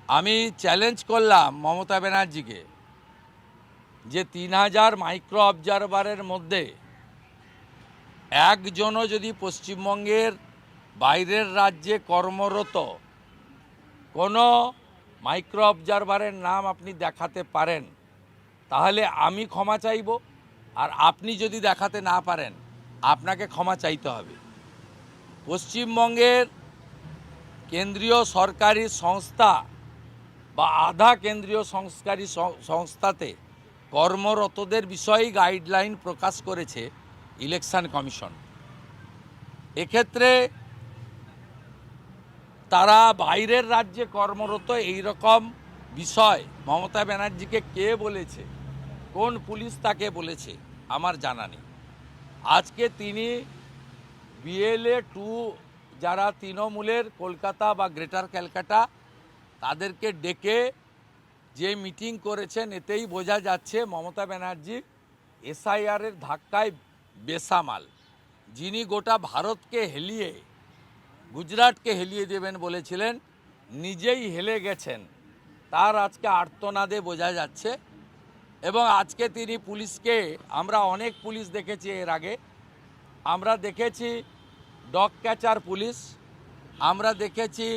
আমি চ্যালেঞ্জ করলাম মমতা ব্যানার্জিকে যে 3000 মাইক্রো অবজারভারের মধ্যে একজনও যদি পশ্চিমবঙ্গের বাইরের রাজ্যে কর্মরত কোনো মাইক্রো অবজারভারের নাম আপনি দেখাতে পারেন তাহলে আমি ক্ষমা চাইব, আর আপনি যদি দেখাতে না পারেন আপনাকে ক্ষমা চাইতে হবে। পশ্চিমবঙ্গের কেন্দ্রীয় সরকারি সংস্থা বা আধা কেন্দ্রীয় সরকারি সংস্থাতে কর্মরতদের বিষয়েই গাইডলাইন প্রকাশ করেছে ইলেকশন কমিশন। এক্ষেত্রে তারা বাইরের রাজ্যে কর্মরত এই রকম বিষয় মমতা ব্যানার্জিকে কে বলেছে, কোন পুলিশ তাকে বলেছে আমার জানা নেই। আজকে তিনি BLA 2 যারা তৃণমূলের কলকাতা বা গ্রেটার ক্যালকাটা তাদেরকে ডেকে যে মিটিং করেছেন এতেই বোঝা যাচ্ছে মমতা ব্যানার্জি SIR-এর ধাক্কায় বেসামাল। যিনি গোটা ভারতকে হেলিয়ে গুজরাটকে হেলিয়ে দেবেন বলেছিলেন, নিজেই হেলে গেছেন, তার আজকে আর্তনাদে বোঝা যাচ্ছে। এবং আজকে তিনি পুলিশকে, আমরা অনেক পুলিশ দেখেছি এর আগে, আমরা দেখেছি ডগ ক্যাচার পুলিশ, আমরা দেখেছি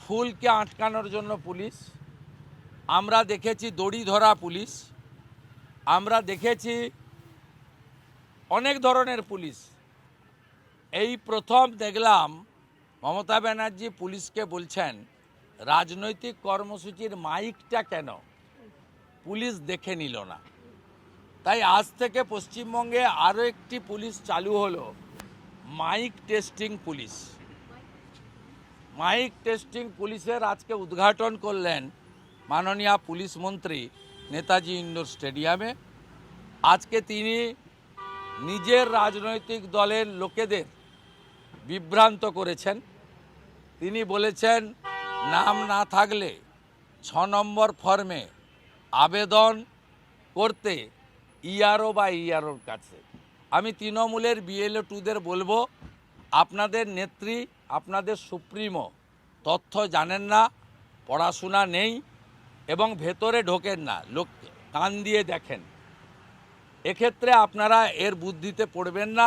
ফুলকে আটকানোর জন্য পুলিশ, আমরা দেখেছি দড়ি ধরা পুলিশ, আমরা দেখেছি অনেক ধরনের পুলিশ। এই প্রথম দেখলাম মমতা ব্যানার্জি পুলিশকে বলছেন রাজনৈতিক কর্মসূচির মাইকটা কেন পুলিশ দেখে নিল না। তাই আজ থেকে পশ্চিমবঙ্গে আরও একটি পুলিশ চালু হলো, mike testing police. Mike testing পুলিশের আজকে উদ্ঘাটন করলেন মাননীয় পুলিশ মন্ত্রী নেতাজি ইন্ডোর স্টেডিয়ামে। আজকে তিনি নিজের রাজনৈতিক দলের লোকেদের বিভ্রান্ত করেছেন। তিনি বলেছেন নাম না থাকলে 6 নম্বর ফর্মে আবেদন করতে ERO বা EROর কাছে। আমি তৃণমূলের BLA 2দের বলবো, আপনাদের নেত্রী, আপনাদের সুপ্রিমো তথ্য জানেন না, পড়াশোনা নেই এবং ভেতরে ঢোকেন না, লোককে কান দিয়ে দেখেন। এক্ষেত্রে আপনারা এর বুদ্ধিতে পড়বেন না।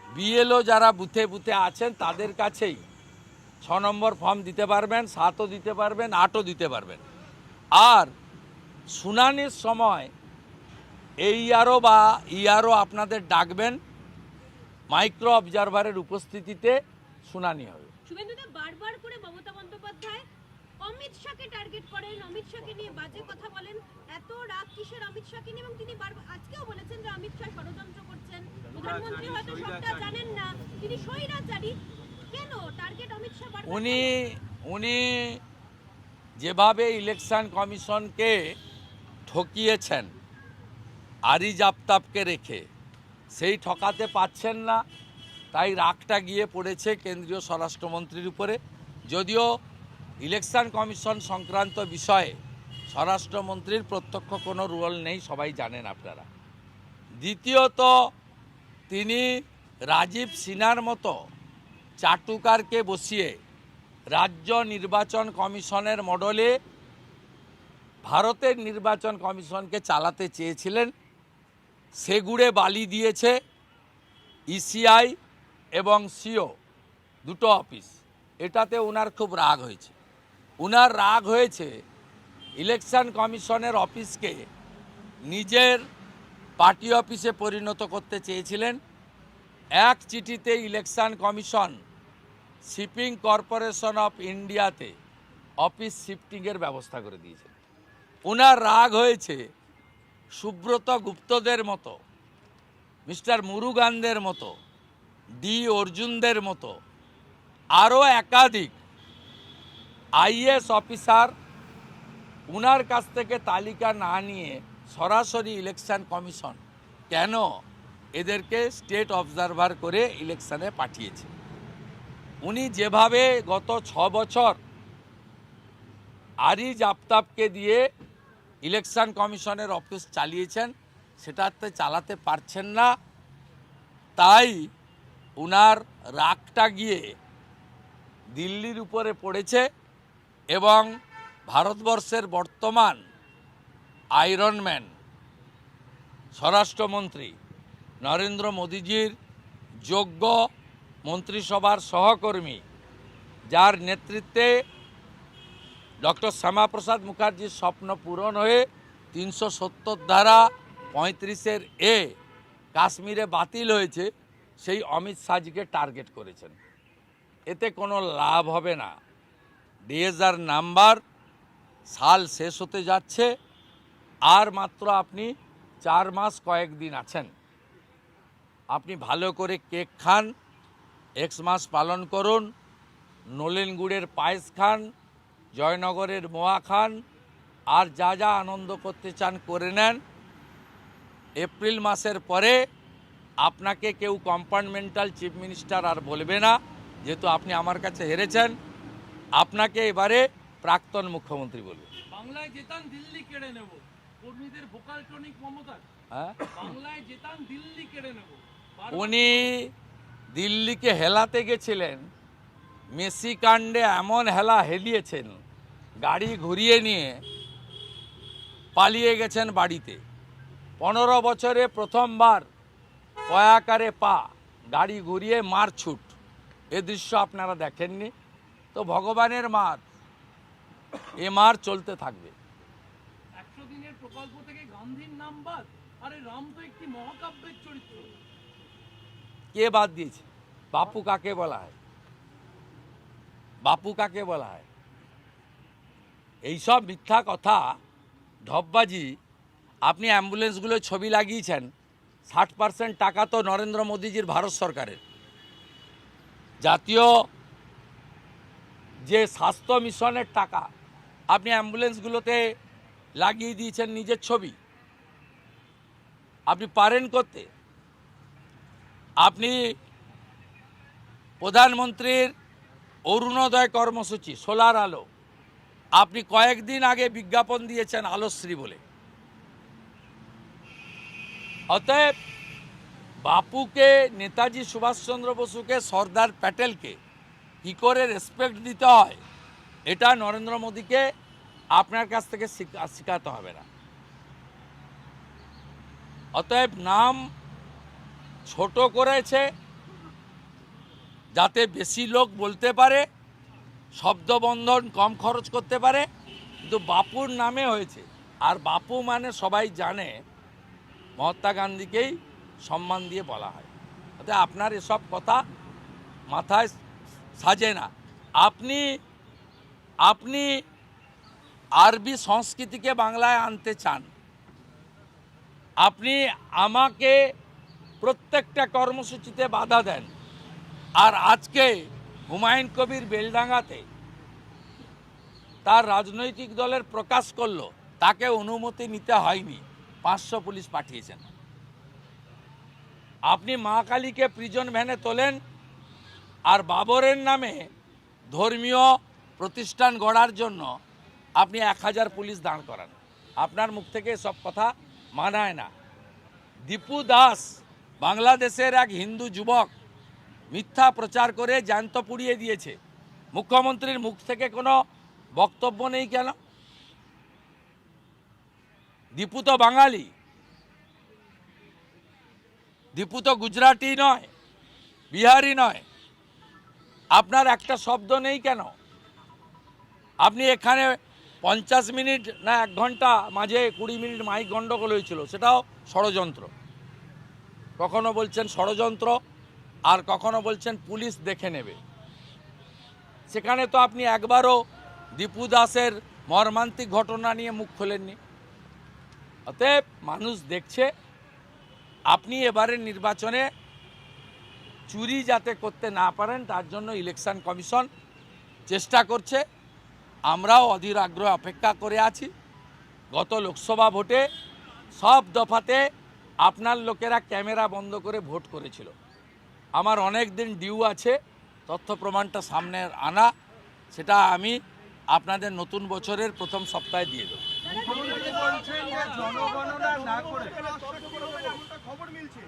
BLO যারা বুথে বুথে আছেন তাদের কাছেই 6 নম্বর ফর্ম দিতে পারবেন, 7ও দিতে পারবেন, 8ও দিতে পারবেন। আর শুনানির সময় ERO বা ERO আপনাদের ডাকবেন, মাইক্রো অবজারভারের উপস্থিতিতে শুনানি হবে। শুভেন্দুদা, বারবার করে মমতা বন্দ্যোপাধ্যায় অমিত শাহকে টার্গেট করেন, অমিত শাহকে নিয়ে বাজে কথা বলেন। এত রাগ কিসের অমিত শাহকে নিয়ে? এবং তিনি আজকেও বলেছেন যে অমিত শাহ ষড়যন্ত্র করছেন, প্রধানমন্ত্রী হয়তো সবটা জানেন না, তিনি স্বৈরাচারী। কেন টার্গেট অমিত শাহ? উনি যেভাবে ইলেকশন কমিশনকে ঠকিয়েছেন আরিজ আফতাবকে রেখে, সেই ঠকাতে পাচ্ছেন না, তাই রাগটা গিয়ে পড়েছে কেন্দ্রীয় স্বরাষ্ট্রমন্ত্রীর উপরে। যদিও ইলেকশন কমিশন সংক্রান্ত বিষয়ে স্বরাষ্ট্রমন্ত্রীর প্রত্যক্ষ কোনো রোল নেই, সবাই জানেন আপনারা। দ্বিতীয়ত, তিনি রাজীব সিনহার মতো চাটুকারকে বসিয়ে রাজ্য নির্বাচন কমিশনের মডেলে ভারতের নির্বাচন কমিশনকে চালাতে চেয়েছিলেন। সেগুড়ে বালি দিয়েছে ECI এবং CO, দুটো অফিস। এটাতে ওনার খুব রাগ হয়েছে। ওনার রাগ হয়েছে ইলেকশন কমিশনের অফিসকে নিজের পার্টি অফিসে পরিণত করতে চেয়েছিলেন। এক চিঠিতে election commission shipping corporation of ইন্ডিয়াতে অফিস শিফটিংয়ের ব্যবস্থা করে দিয়েছে। ওনার রাগ হয়েছে সুব্রত গুপ্তদের মতো, মিস্টার মুরুগানদের মতো, ডি অর্জুনদের মতো আরও একাধিক IAS অফিসার ওনার কাছ থেকে তালিকা না নিয়ে সরাসরি ইলেকশন কমিশন কেন এদেরকে স্টেট অবজারভার করে ইলেকশনে পাঠিয়েছে। উনি যেভাবে গত 6 বছর আরিজ আফতাবকে দিয়ে ইলেকশন কমিশনের অফিস চালিয়েছেন, সেটাতে চালাতে পারছেন না। তাই উনার রাগটা গিয়ে দিল্লির উপরে পড়েছে এবং ভারতবর্ষের বর্তমান আয়রনম্যান স্বরাষ্ট্রমন্ত্রী নরেন্দ্র মোদীজির যোগ্য মন্ত্রিসভার সহকর্মী, যার নেতৃত্বে ডক্টর শ্যামাপ্রসাদ মুখার্জির স্বপ্ন পূরণ হয়ে 370 ধারা 35-এর এ কাশ্মীরে বাতিল হয়েছে, সেই অমিত শাহজিকে টার্গেট করেছেন। এতে কোনো লাভ হবে না। ডিএসআর নাম্বার সাল শেষ হতে যাচ্ছে, আর মাত্র আপনি 4 মাস কয়েকদিন আছেন। আপনি ভালো করে কেক খান, এক্সমাস পালন করুন, নলেন গুড়ের পায়েস খান, জয়নগরের মোয়া খান, আর যা যা আনন্দ করতে চান করে নেন। এপ্রিল মাসের পরে আপনাকে কেউ কম্পার্টমেন্টাল চিফ মিনিস্টার আর বলবে না, যেহেতু আপনি আমার কাছে হেরেছেন। আপনাকে এবারে প্রাক্তন মুখ্যমন্ত্রী বলবে। বাংলায় জেতান দিল্লি কেড়ে নেব, কর্মীদের ভোকাল টনিক মমতা। হ্যাঁ, বাংলায় জেতান দিল্লি কেড়ে নেব। উনি দিল্লিকে হেলাতে গেছিলেন, মেসি কাণ্ডে এমন হেলা হেলিয়েছেন, গাড়ি ঘুরিয়ে নিয়ে পালিয়ে গেছেন বাড়িতে। 15 বছরে প্রথমবার পয়াকারে পা, গাড়ি ঘুরিয়ে মারছুট, এ দৃশ্য আপনারা দেখেননি। তো ভগবানের মার, এ মার চলতে থাকবে। 100 দিনের প্রকল্প থেকে গান্ধীর নাম বাদ। আরে রাম তো একটি মহাকাব্যের চরিত্র। কে বাদ দিয়েছে? বাপু কাকে বলা হয়? বাপু কাকে বলা হয়? এইসব মিথ্যা কথা, ঢপবাজি। আপনি অ্যাম্বুলেন্সগুলো ছবি লাগিয়েছেন, 60% টাকা তো নরেন্দ্র মোদীজির ভারত সরকারের। জাতীয় যে স্বাস্থ্য মিশনের টাকা আপনি অ্যাম্বুলেন্সগুলোতে লাগিয়ে দিয়েছেন নিজের ছবি। আপনি পারেন করতে? আপনি প্রধানমন্ত্রীর অরুণোদয় কর্মসূচি, সোলার আলো, আপনি কয়েকদিন আগে বিজ্ঞাপন দিয়েছেন আলোশ্রী বলে। অতএব বাপুকে, নেতাজি সুভাষচন্দ্র বসুকে, সর্দার প্যাটেলকে কী করে রেসপেক্ট দিতে হয়, এটা নরেন্দ্র মোদীকে আপনার কাছ থেকে শেখাতে হবে না। অতএব নাম ছোট করেছে যাতে বেশি লোক বলতে পারে, শব্দবন্ধন কম খরচ করতে পারে, কিন্তু বাপুর নামে হয়েছে। আর বাপু মানে সবাই জানে মহাত্মা গান্ধীকেই সম্মান দিয়ে বলা হয়। অতএব আপনার এসব কথা মাথায় সাজে না। আপনি আরবি সংস্কৃতিকে বাংলায় আনতে চান। আপনি আমাকে প্রত্যেকটা কর্মসূচিতে বাধা দেন। আর আজকে হুমায়ুন কবির বেলডাঙ্গাতে তার রাজনৈতিক দলের প্রকাশ করলো, তাকে অনুমতি নিতে হয়নি, 500 পুলিশ পাঠিয়েছেন। আপনি মা কালীকে প্রিজন ভ্যানে তোলেন, আর বাবরের নামে ধর্মীয় প্রতিষ্ঠান গড়ার জন্য আপনি 1000 পুলিশ দাঁড় করান। আপনার মুখ থেকে সব কথা মানায় না। দীপু দাস বাংলাদেশের এক হিন্দু যুবক মিথ্যা প্রচার করে জ্যান্ত পুড়িয়ে দিয়েছে। মুখ্যমন্ত্রীর মুখ থেকে কোনো বক্তব্য নেই কেন? দীপু তো বাঙালি, দীপু তো গুজরাটি নয়, বিহারি নয়। আপনার একটা শব্দ নেই কেন? আপনি এখানে 50 মিনিট না 1 ঘন্টা মাঝে 20 মিনিট মাইক গন্ডগোল হয়েছিল, সেটাও ষড়যন্ত্র। কখনো বলছেন ষড়যন্ত্র, আর কখনো বলছেন পুলিশ দেখে নেবে। সেখানে তো আপনি একবারও দীপু দাসের মর্মান্তিক ঘটনা নিয়ে মুখ খোলেননি। অতএব মানুষ দেখছে আপনি এবারের নির্বাচনে চুরি যাতে করতে না পারেন, তার জন্য ইলেকশন কমিশন চেষ্টা করছে। আমরাও অধীর আগ্রহ অপেক্ষা করে আছি। গত লোকসভা ভোটে সব দফাতে আপনার লোকেরা ক্যামেরা বন্ধ করে ভোট করেছিল। আমার অনেক দিন ডিউ আছে, তথ্য প্রমাণটা সামনে আনা, সেটা আমি আপনাদের নতুন বছরের প্রথম সপ্তাহে দিয়ে দেব। খবর মিলছে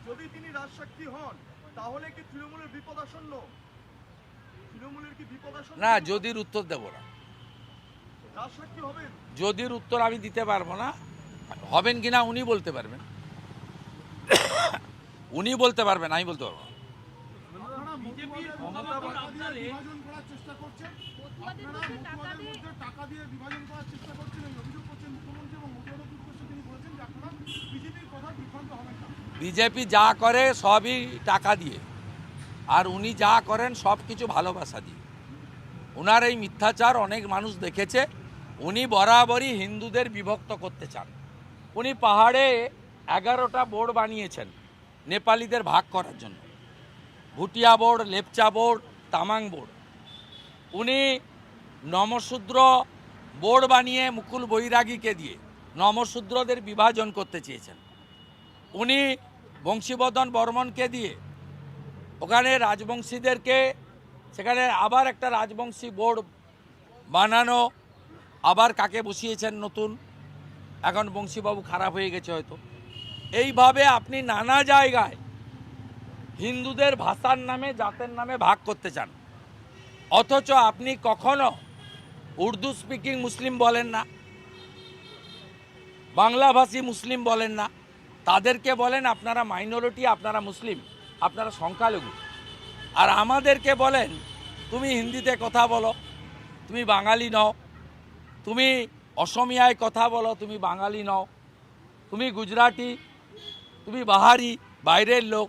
যদি তিনি রাজসাক্ষী হন তাহলে কি তৃণমূলের বিপদ আসন্ন? তৃণমূলের কি বিপদ আসন্ন? না, যদির উত্তর দেব না। রাজসাক্ষী হবেন? যদির উত্তর আমি দিতে পারবো না, হবেন কিনা উনি বলতে পারবেন। উনি বলতে পারবেন, আমি বলতে পারবো না। আপনারা বিজেপির মমতা মুখপাত্র আপনার বিভাজন করার চেষ্টা করছেন, মতুয়াদের আপনারা মধ্যে টাকা মতুয়াদের দিয়ে মধ্যে টাকা দিয়ে বিভাজন করার চেষ্টা করছেন, এই অভিযোগ করছেন মুখ্যমন্ত্রী এবং মতুয়াদের উদ্দেশ্যে তিনি বলেছেন যে আপনারা বিজেপির কথা বিভ্রান্ত হবেন না। বিজেপি যা করে সবই টাকা দিয়ে, আর উনি যা করেন সব কিছু ভালোবাসা দিয়ে। ওনার এই মিথ্যাচার অনেক মানুষ দেখেছে। উনি বরাবরই হিন্দুদের বিভক্ত করতে চান। উনি পাহাড়ে 11টা বোর্ড বানিয়েছেন নেপালিদের ভাগ করার জন্য, Bhutia board, Lepcha board, Tamang board. উনি নমশূদ্র বোর্ড বানিয়ে মুকুল বৈরাগীকে দিয়ে নমশূদ্রদের বিভাজন করতে চেয়েছেন। উনি বংশীবদন বর্মনকে দিয়ে ওখানে রাজবংশীদেরকে, সেখানে আবার একটা রাজবংশী বোর্ড বানানো, আবার কাকে বসিয়েছেন নতুন, এখন বংশীবাবু খারাপ হয়ে গেছে হয়তো। এইভাবে আপনি নানা জায়গায় হিন্দুদের ভাষার নামে, জাতের নামে ভাগ করতে চান, অথচ আপনি কখনো উর্দু স্পিকিং মুসলিম বলেন না, বাংলাভাষী মুসলিম বলেন না। তাদেরকে বলেন আপনারা মাইনরিটি, আপনারা মুসলিম, আপনারা সংখ্যালঘু। আর আমাদেরকে বলেন তুমি হিন্দিতে কথা বলো, তুমি বাঙালি নও, তুমি অসমিয়ায় কথা বলো, তুমি বাঙালি নও, তুমি গুজরাটি, তুমি বাহারি, বাইরের লোক।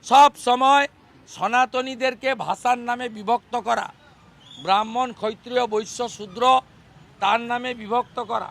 সব সময় সনাতনীদেরকে ভাষার নামে বিভক্ত করা, ব্রাহ্মণ, ক্ষত্রিয়, বৈশ্য, শূদ্র তার নামে বিভক্ত করা,